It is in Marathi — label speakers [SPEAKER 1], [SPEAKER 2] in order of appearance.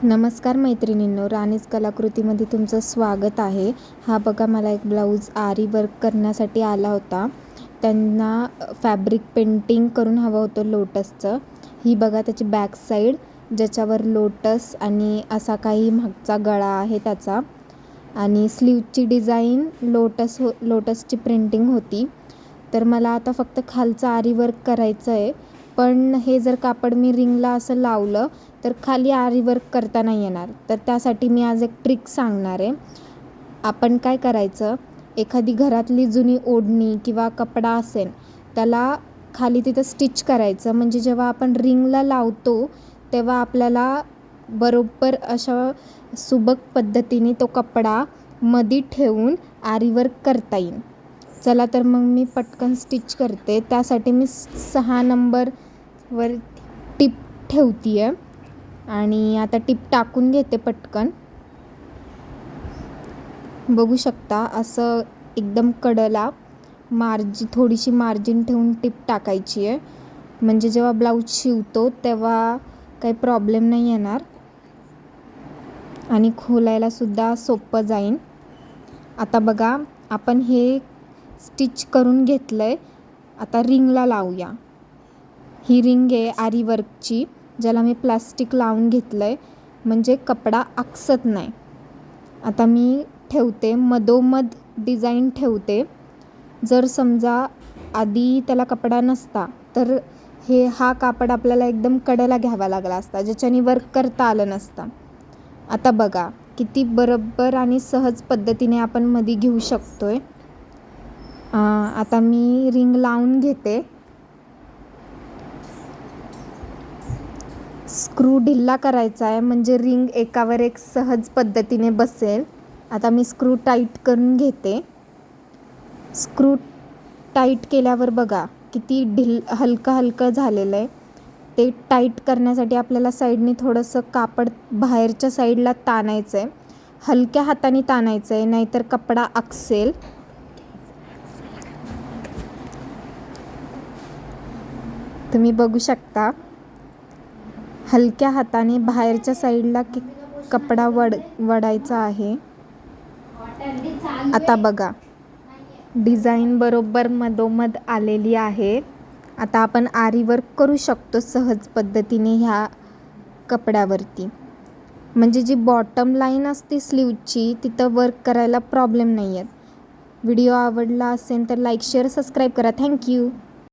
[SPEAKER 1] नमस्कार मैत्रिणींनो, राणीच कलाकृतीमध्ये तुमचं स्वागत आहे. हा बघा, मला एक ब्लाऊज आरी वर्क करण्यासाठी आला होता. त्यांना फॅब्रिक पेंटिंग करून हवं होतं लोटसचं. ही बघा त्याची बॅक साईड, ज्याच्यावर लोटस आणि असा काही मागचा गळा आहे त्याचा, आणि स्लीवची डिझाईन लोटसची प्रिंटिंग होती. तर मला आता फक्त खालचं आरी वर्क करायचं आहे. पण हे जर कापड मी रिंगला असं लावलं तर खाली आरी वर्क करता नाही येणार. तर त्यासाठी मी आज एक ट्रिक सांगणार आहे. आपण काय करायचं, एखादी घरातली जुनी ओढणी किंवा कपडा असेल त्याला खाली तिथं स्टिच करायचं. म्हणजे जेव्हा आपण रिंगला लावतो तेव्हा आपल्याला बरोबर अशा सुबक पद्धतीने तो कपडा मध्ये ठेवून आरी वर्क करता येईल. चला तर मग मी पटकन स्टिच करते. त्यासाठी मी 6 नंबरवर टिप ठेवती आहे आणि आता टिप टाकून घेते पटकन. बघू शकता, असं एकदम कडला थोडीशी मार्जिन ठेवून टिप टाकायची आहे. म्हणजे जेव्हा ब्लाऊज शिवतो तेव्हा काही प्रॉब्लेम नाही येणार आणि खोलायला सुद्धा सोपं जाईल. आता बघा, आपण हे स्टिच करून घेतलं आहे. आता रिंगला लावूया. ही रिंग आहे आरी वर्कची, ज्याला मी प्लास्टिक लावून घेतलं आहे म्हणजे कपडा आकसत नाही. आता मी ठेवते, मधोमध डिझाईन ठेवते. जर समजा आधी त्याला कपडा नसता तर हा कापड आपल्याला एकदम कडेला घ्यावा लागला असता, ज्याच्याने वर्क करता आलं नसतं. आता बघा किती बरोबर आणि सहज पद्धतीने आपण मध्ये घेऊ शकतोय. आता मी रिंग लावून घेते. स्क्रू ढिल्ला करायचा आहे म्हणजे रिंग एकावर एक सहज पद्धतीने बसेल. आता मी स्क्रू टाईट करून घेते. स्क्रू टाईट केल्यावर बघा किती हलकं झालेलं आहे. ते टाईट करण्यासाठी आपल्याला साईडने थोडंसं कापड बाहेरच्या साईडला ताणायचं आहे. हलक्या हाताने ताणायचं आहे, नाहीतर कपडा आकसेल. तुम्ही बघू शकता, हलक्या हाताने बाहेरच्या साईडला कपडा वडायचा आहे. आता बघा, डिझाईन बरोबर मधोमध आलेली आहे. आता आपण आरी वर्क करू शकतो सहज पद्धतीने ह्या कपड्यावरती. म्हणजे जी बॉटम लाईन असते स्लीवची, तिथं वर्क करायला प्रॉब्लेम नाही आहेत. व्हिडिओ आवडला असेल तर लाईक, शेअर, सबस्क्राईब करा. थँक्यू.